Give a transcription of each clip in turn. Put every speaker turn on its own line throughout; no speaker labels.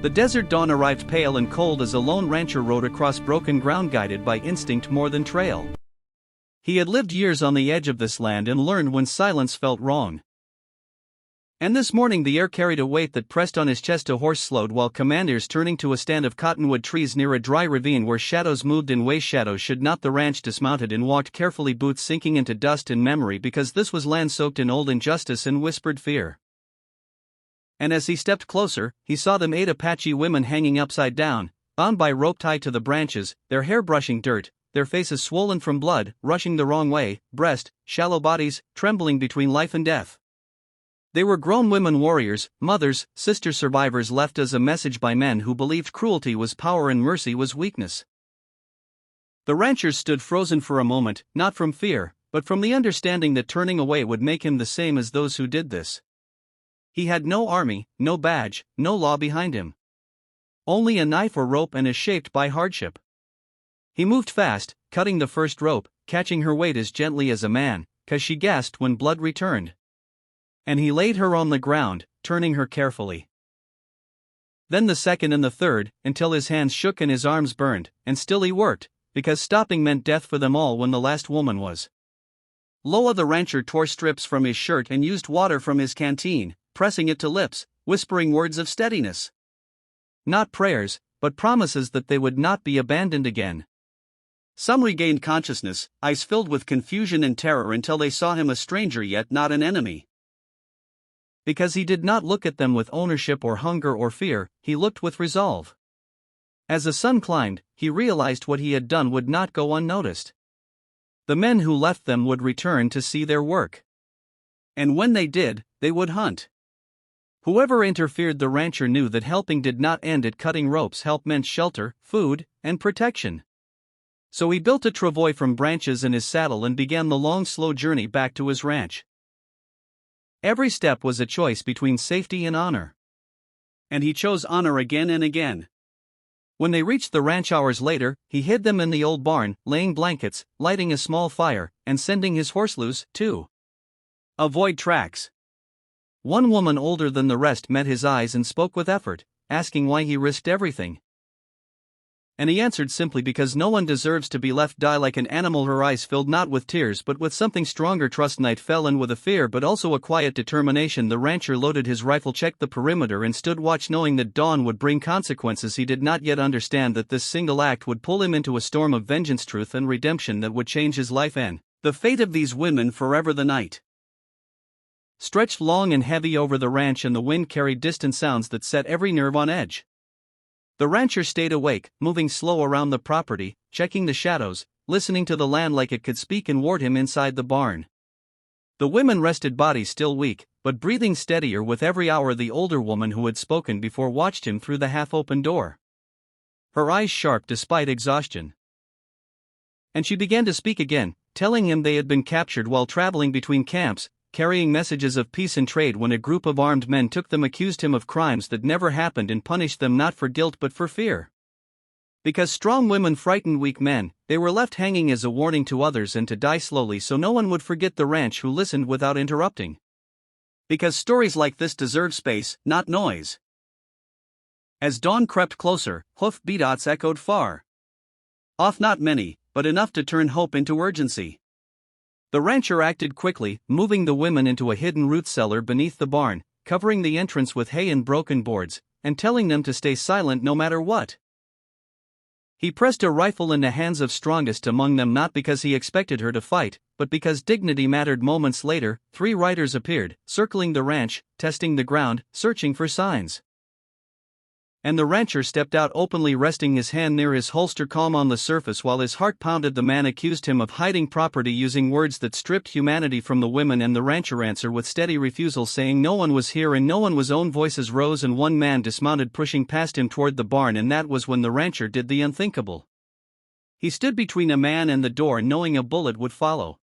The desert dawn arrived pale and cold as a lone rancher rode across broken ground guided by instinct more than trail. He had lived years on the edge of this land and learned when silence felt wrong. And this morning the air carried a weight that pressed on his chest. A horse slowed while commanders turning to a stand of cottonwood trees near a dry ravine where shadows moved in ways shadows should not. The ranch dismounted and walked carefully, boots sinking into dust and memory, because this was land soaked in old injustice and whispered fear. And as he stepped closer, he saw them 8 Apache women hanging upside down, bound by rope tied to the branches, their hair brushing dirt, their faces swollen from blood, rushing the wrong way, breast, shallow bodies, trembling between life and death. They were grown women warriors, mothers, sister survivors, left as a message by men who believed cruelty was power and mercy was weakness. The ranchers stood frozen for a moment, not from fear, but from the understanding that turning away would make him the same as those who did this. He had no army, no badge, no law behind him. Only a knife or rope, and is shaped by hardship. He moved fast, cutting the first rope, catching her weight as gently as a man, 'cause she gasped when blood returned. And he laid her on the ground, turning her carefully. Then the second and the third, until his hands shook and his arms burned, and still he worked, because stopping meant death for them all when the last woman was. Loa the rancher tore strips from his shirt and used water from his canteen, pressing it to lips, whispering words of steadiness. Not prayers, but promises that they would not be abandoned again. Some regained consciousness, eyes filled with confusion and terror, until they saw him a stranger yet not an enemy. Because he did not look at them with ownership or hunger or fear, he looked with resolve. As the sun climbed, he realized what he had done would not go unnoticed. The men who left them would return to see their work. And when they did, they would hunt. Whoever interfered, the rancher knew that helping did not end at cutting ropes. Help meant shelter, food, and protection. So he built a travois from branches in his saddle and began the long, slow journey back to his ranch. Every step was a choice between safety and honor. And he chose honor again and again. When they reached the ranch hours later, he hid them in the old barn, laying blankets, lighting a small fire, and sending his horse loose, to avoid tracks. One woman older than the rest met his eyes and spoke with effort, asking why he risked everything. And he answered simply, because no one deserves to be left die like an animal. Her eyes filled not with tears but with something stronger. Trust. Night fell, and with a fear but also a quiet determination the rancher loaded his rifle, checked the perimeter, and stood watch, knowing that dawn would bring consequences. He did not yet understand that this single act would pull him into a storm of vengeance, truth, and redemption that would change his life and the fate of these women forever. The night stretched long and heavy over the ranch, and the wind carried distant sounds that set every nerve on edge. The rancher stayed awake, moving slow around the property, checking the shadows, listening to the land like it could speak and ward him inside the barn. The women rested, bodies still weak, but breathing steadier with every hour. The older woman who had spoken before watched him through the half-open door, her eyes sharp despite exhaustion. And she began to speak again, telling him they had been captured while traveling between camps, carrying messages of peace and trade. When a group of armed men took them, accused him of crimes that never happened, and punished them not for guilt but for fear. Because strong women frightened weak men, they were left hanging as a warning to others and to die slowly, so no one would forget the ranch who listened without interrupting. Because stories like this deserve space, not noise. As dawn crept closer, hoof beats echoed far off, not many, but enough to turn hope into urgency. The rancher acted quickly, moving the women into a hidden root cellar beneath the barn, covering the entrance with hay and broken boards, and telling them to stay silent no matter what. He pressed a rifle in the hands of strongest among them, not because he expected her to fight, but because dignity mattered. Moments later, 3 riders appeared, circling the ranch, testing the ground, searching for signs. And the rancher stepped out openly, resting his hand near his holster, calm on the surface while his heart pounded. The man accused him of hiding property, using words that stripped humanity from the women, and the rancher answered with steady refusal, saying no one was here and no one was. Own voices rose, and one man dismounted, pushing past him toward the barn, and that was when the rancher did the unthinkable. He stood between a man and the door, knowing a bullet would follow.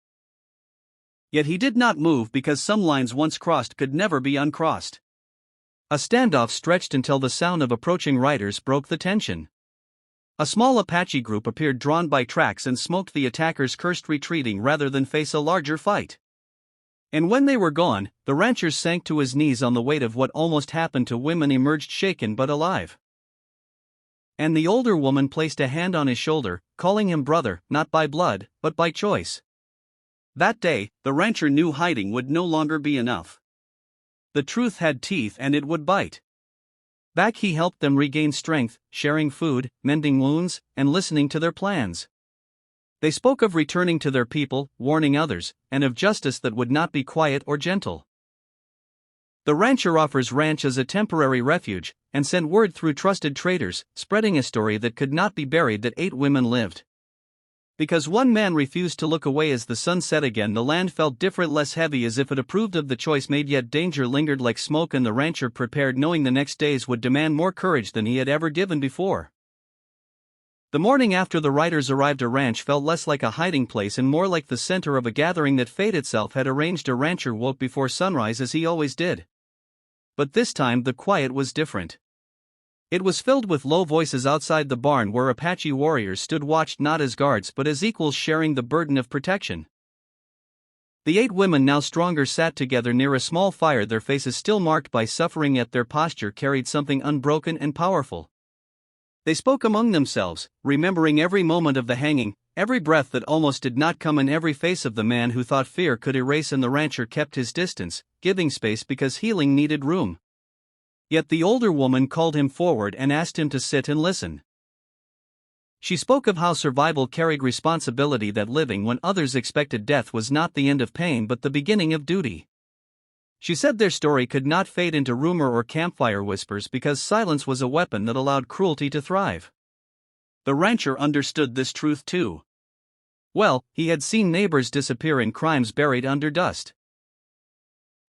Yet he did not move, because some lines once crossed could never be uncrossed. A standoff stretched until the sound of approaching riders broke the tension. A small Apache group appeared, drawn by tracks and smoke. The attackers cursed, retreating rather than face a larger fight. And when they were gone, the rancher sank to his knees on the weight of what almost happened to women, emerged shaken but alive. And the older woman placed a hand on his shoulder, calling him brother, not by blood, but by choice. That day, the rancher knew hiding would no longer be enough. The truth had teeth and it would bite. Back he helped them regain strength, sharing food, mending wounds, and listening to their plans. They spoke of returning to their people, warning others, and of justice that would not be quiet or gentle. The rancher offers ranch as a temporary refuge, and sent word through trusted traders, spreading a story that could not be buried that 8 women lived. Because one man refused to look away as the sun set again, the land felt different, less heavy, as if it approved of the choice made, yet danger lingered like smoke, and the rancher prepared, knowing the next days would demand more courage than he had ever given before. The morning after the riders arrived, a ranch felt less like a hiding place and more like the center of a gathering that fate itself had arranged. A rancher woke before sunrise as he always did. But this time the quiet was different. It was filled with low voices outside the barn where Apache warriors stood watch, not as guards but as equals sharing the burden of protection. The 8 women, now stronger, sat together near a small fire, their faces still marked by suffering, yet their posture carried something unbroken and powerful. They spoke among themselves, remembering every moment of the hanging, every breath that almost did not come, and every face of the man who thought fear could erase, and the rancher kept his distance, giving space because healing needed room. Yet the older woman called him forward and asked him to sit and listen. She spoke of how survival carried responsibility, that living when others expected death was not the end of pain but the beginning of duty. She said their story could not fade into rumor or campfire whispers because silence was a weapon that allowed cruelty to thrive. The rancher understood this truth too. Well, he had seen neighbors disappear and crimes buried under dust.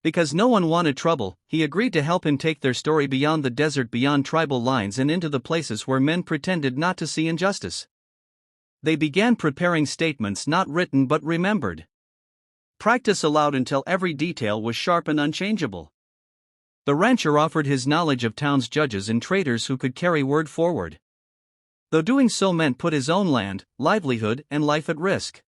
Because no one wanted trouble, he agreed to help him take their story beyond the desert, beyond tribal lines, and into the places where men pretended not to see injustice. They began preparing statements not written but remembered. Practice aloud until every detail was sharp and unchangeable. The rancher offered his knowledge of towns, judges, and traders who could carry word forward, though doing so meant put his own land, livelihood, and life at risk.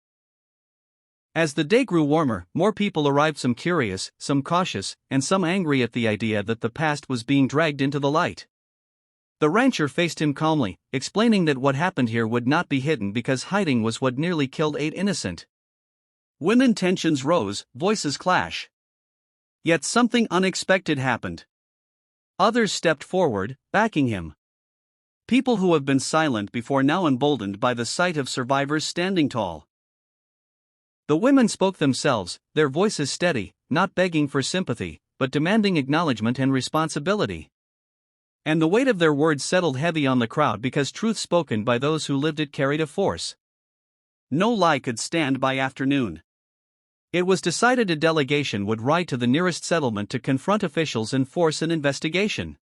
As the day grew warmer, more people arrived, some curious, some cautious, and some angry at the idea that the past was being dragged into the light. The rancher faced him calmly, explaining that what happened here would not be hidden because hiding was what nearly killed 8 innocent women. Tensions rose, voices clash. Yet something unexpected happened. Others stepped forward, backing him. People who have been silent before, now emboldened by the sight of survivors standing tall. The women spoke themselves, their voices steady, not begging for sympathy, but demanding acknowledgement and responsibility. And the weight of their words settled heavy on the crowd because truth spoken by those who lived it carried a force no lie could stand by. Afternoon. It was decided a delegation would ride to the nearest settlement to confront officials and force an investigation.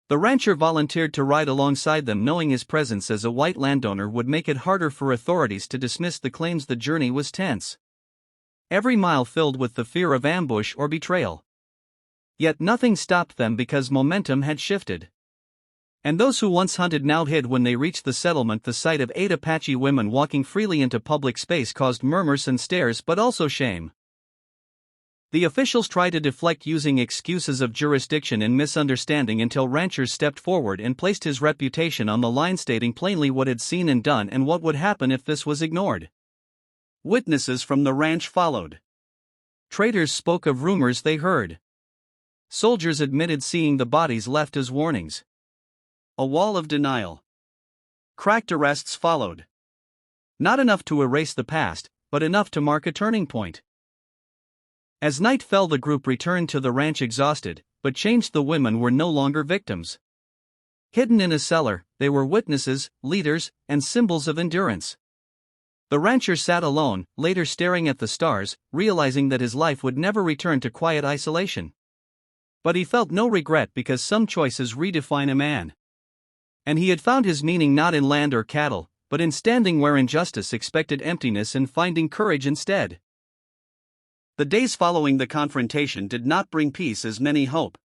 The rancher volunteered to ride alongside them, knowing his presence as a white landowner would make it harder for authorities to dismiss the claims. The journey was tense. Every mile filled with the fear of ambush or betrayal. Yet nothing stopped them because momentum had shifted. And those who once hunted now hid. When they reached the settlement, the sight of 8 Apache women walking freely into public space caused murmurs and stares, but also shame. The officials tried to deflect using excuses of jurisdiction and misunderstanding until ranchers stepped forward and placed his reputation on the line, stating plainly what had seen and done and what would happen if this was ignored. Witnesses from the ranch followed. Traders spoke of rumors they heard. Soldiers admitted seeing the bodies left as warnings. A wall of denial. Cracked arrests followed. Not enough to erase the past, but enough to mark a turning point. As night fell, the group returned to the ranch exhausted, but changed. The women were no longer victims. Hidden in a cellar, they were witnesses, leaders, and symbols of endurance. The rancher sat alone, later staring at the stars, realizing that his life would never return to quiet isolation. But he felt no regret because some choices redefine a man. And he had found his meaning not in land or cattle, but in standing where injustice expected emptiness and finding courage instead. The days following the confrontation did not bring peace as many hope.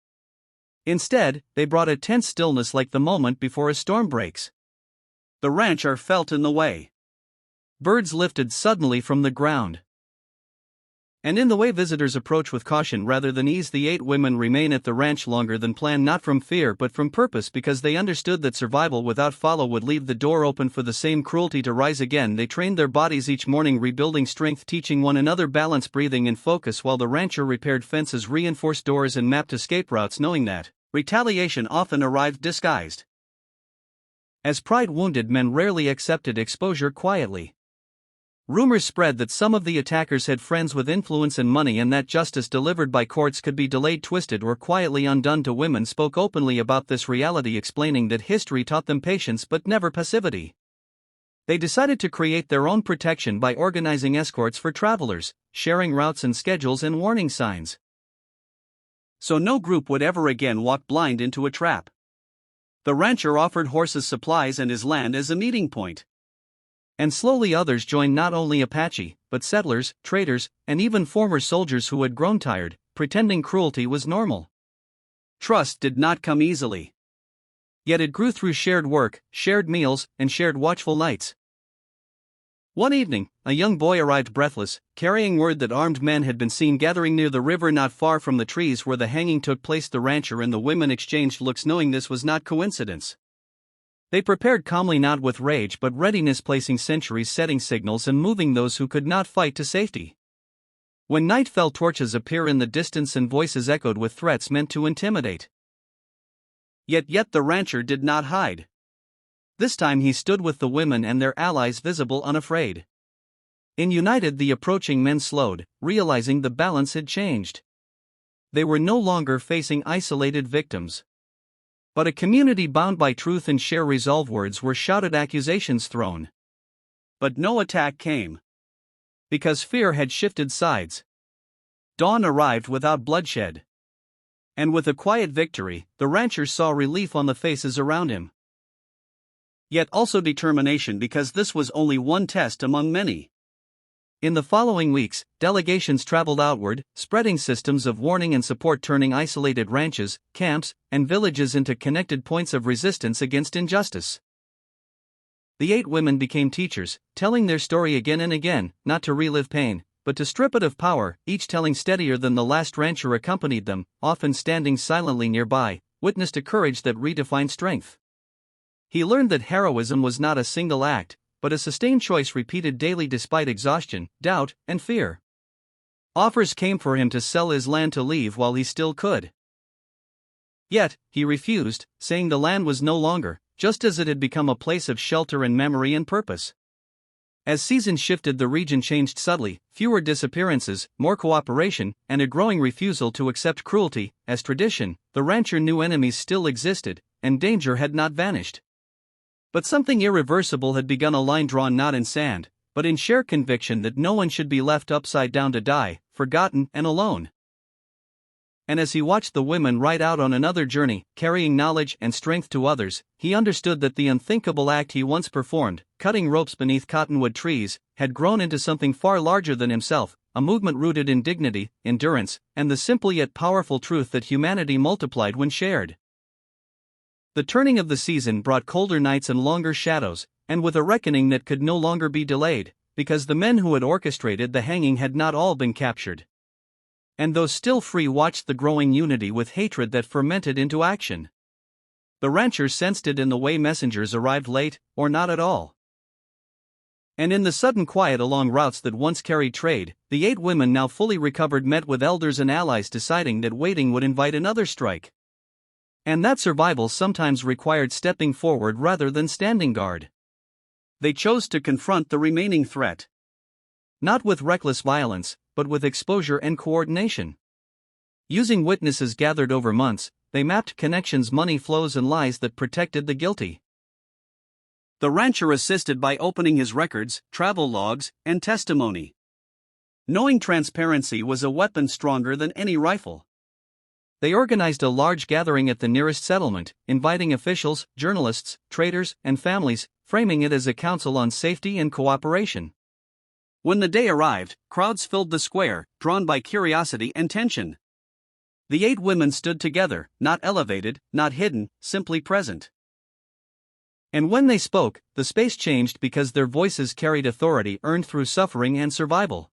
Instead, they brought a tense stillness like the moment before a storm breaks. The rancher felt in the way. Birds lifted suddenly from the ground. And in the way visitors approach with caution rather than ease, the 8 women remain at the ranch longer than planned, not from fear but from purpose, because they understood that survival without follow would leave the door open for the same cruelty to rise again. They trained their bodies each morning, rebuilding strength, teaching one another balance, breathing, and focus, while the rancher repaired fences, reinforced doors, and mapped escape routes, knowing that retaliation often arrived disguised. As pride-wounded men rarely accepted exposure quietly. Rumors spread that some of the attackers had friends with influence and money, and that justice delivered by courts could be delayed, twisted, or quietly undone. To women spoke openly about this reality, explaining that history taught them patience but never passivity. They decided to create their own protection by organizing escorts for travelers, sharing routes and schedules and warning signs, so no group would ever again walk blind into a trap. The rancher offered horses, supplies, and his land as a meeting point. And slowly others joined, not only Apache, but settlers, traders, and even former soldiers who had grown tired, pretending cruelty was normal. Trust did not come easily. Yet it grew through shared work, shared meals, and shared watchful nights. One evening, a young boy arrived breathless, carrying word that armed men had been seen gathering near the river not far from the trees where the hanging took place. The rancher and the women exchanged looks, knowing this was not coincidence. They prepared calmly, not with rage but readiness, placing sentries, setting signals, and moving those who could not fight to safety. When night fell, torches appear in the distance and voices echoed with threats meant to intimidate. Yet the rancher did not hide. This time he stood with the women and their allies, visible, unafraid. In united, the approaching men slowed, realizing the balance had changed. They were no longer facing isolated victims, but a community bound by truth and shared resolve. Words were shouted, accusations thrown. But no attack came. Because fear had shifted sides. Dawn arrived without bloodshed. And with a quiet victory, the rancher saw relief on the faces around him. Yet also determination, because this was only one test among many. In the following weeks, delegations traveled outward, spreading systems of warning and support, turning isolated ranches, camps, and villages into connected points of resistance against injustice. The 8 women became teachers, telling their story again and again, not to relive pain, but to strip it of power, each telling steadier than the last. Rancher accompanied them, often standing silently nearby, witness to courage that redefined strength. He learned that heroism was not a single act, but a sustained choice repeated daily despite exhaustion, doubt, and fear. Offers came for him to sell his land, to leave while he still could. Yet, he refused, saying the land was no longer, just as it had become, a place of shelter and memory and purpose. As seasons shifted, the region changed subtly, fewer disappearances, more cooperation, and a growing refusal to accept cruelty as tradition. The rancher knew enemies still existed, and danger had not vanished. But something irreversible had begun, a line drawn not in sand, but in shared conviction that no one should be left upside down to die, forgotten and alone. And as he watched the women ride out on another journey, carrying knowledge and strength to others, he understood that the unthinkable act he once performed, cutting ropes beneath cottonwood trees, had grown into something far larger than himself, a movement rooted in dignity, endurance, and the simple yet powerful truth that humanity multiplied when shared. The turning of the season brought colder nights and longer shadows, and with a reckoning that could no longer be delayed, because the men who had orchestrated the hanging had not all been captured. And those still free watched the growing unity with hatred that fermented into action. The rancher sensed it in the way messengers arrived late, or not at all. And in the sudden quiet along routes that once carried trade, the 8 women, now fully recovered, met with elders and allies, deciding that waiting would invite another strike. And that survival sometimes required stepping forward rather than standing guard. They chose to confront the remaining threat. Not with reckless violence, but with exposure and coordination. Using witnesses gathered over months, they mapped connections, money flows, and lies that protected the guilty. The rancher assisted by opening his records, travel logs, and testimony. Knowing transparency was a weapon stronger than any rifle. They organized a large gathering at the nearest settlement, inviting officials, journalists, traders, and families, framing it as a council on safety and cooperation. When the day arrived, crowds filled the square, drawn by curiosity and tension. The 8 women stood together, not elevated, not hidden, simply present. And when they spoke, the space changed, because their voices carried authority earned through suffering and survival.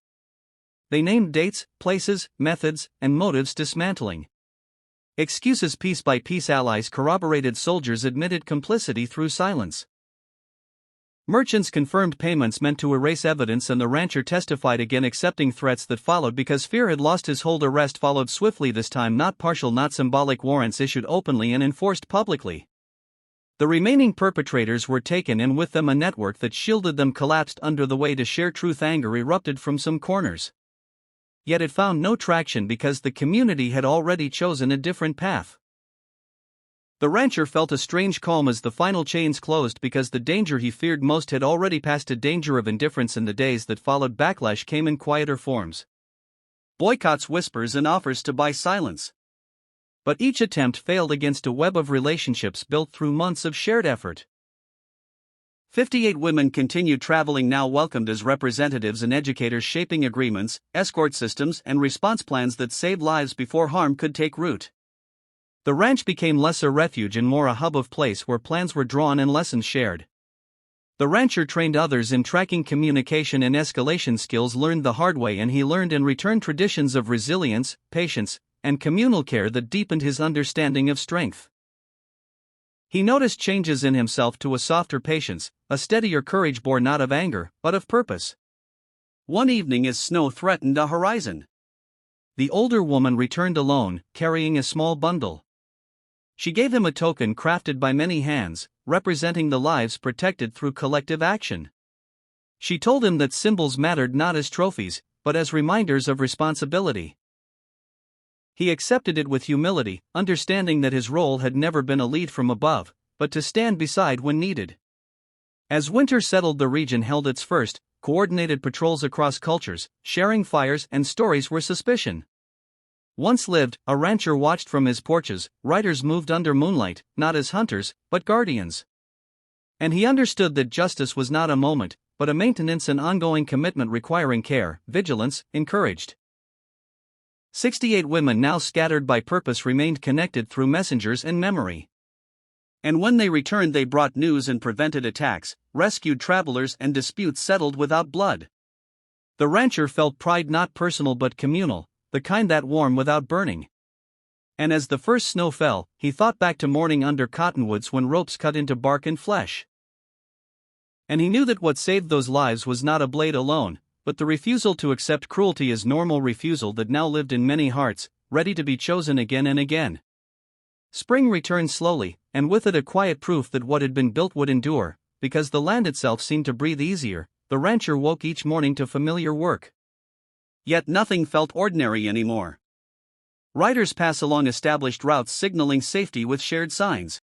They named dates, places, methods, and motives dismantling. Excuses piece by piece. Allies corroborated, soldiers admitted complicity through silence. Merchants confirmed payments meant to erase evidence, and the rancher testified again, accepting threats that followed because fear had lost his hold. Arrest followed swiftly, this time not partial, not symbolic, warrants issued openly and enforced publicly. The remaining perpetrators were taken, and with them a network that shielded them collapsed under the weight. To share truth, anger erupted from some corners. Yet it found no traction because the community had already chosen a different path. The rancher felt a strange calm as the final chains closed because the danger he feared most had already passed. A danger of indifference. In the days that followed, backlash came in quieter forms. Boycotts, whispers, and offers to buy silence. But each attempt failed against a web of relationships built through months of shared effort. 58 women continued traveling, now welcomed as representatives and educators, shaping agreements, escort systems, and response plans that saved lives before harm could take root. The ranch became less a refuge and more a hub of place where plans were drawn and lessons shared. The rancher trained others in tracking, communication, and escalation skills learned the hard way, and he learned in return traditions of resilience, patience, and communal care that deepened his understanding of strength. He noticed changes in himself to a softer patience, a steadier courage born not of anger, but of purpose. One evening, as snow threatened the horizon, the older woman returned alone, carrying a small bundle. She gave him a token crafted by many hands, representing the lives protected through collective action. She told him that symbols mattered not as trophies, but as reminders of responsibility. He accepted it with humility, understanding that his role had never been a lead from above, but to stand beside when needed. As winter settled, the region held its first coordinated patrols across cultures, sharing fires and stories where suspicion once lived. A rancher watched from his porches. Riders moved under moonlight, not as hunters, but guardians. And he understood that justice was not a moment, but a maintenance and ongoing commitment requiring care, vigilance, encouraged. 68 women, now scattered by purpose, remained connected through messengers and memory. And when they returned, they brought news and prevented attacks, rescued travelers, and disputes settled without blood. The rancher felt pride, not personal but communal, the kind that warm without burning. And as the first snow fell, he thought back to morning under cottonwoods when ropes cut into bark and flesh. And he knew that what saved those lives was not a blade alone, but the refusal to accept cruelty as normal, refusal that now lived in many hearts, ready to be chosen again and again. Spring returned slowly, and with it a quiet proof that what had been built would endure, because the land itself seemed to breathe easier. The rancher woke each morning to familiar work. Yet nothing felt ordinary anymore. Riders pass along established routes, signaling safety with shared signs.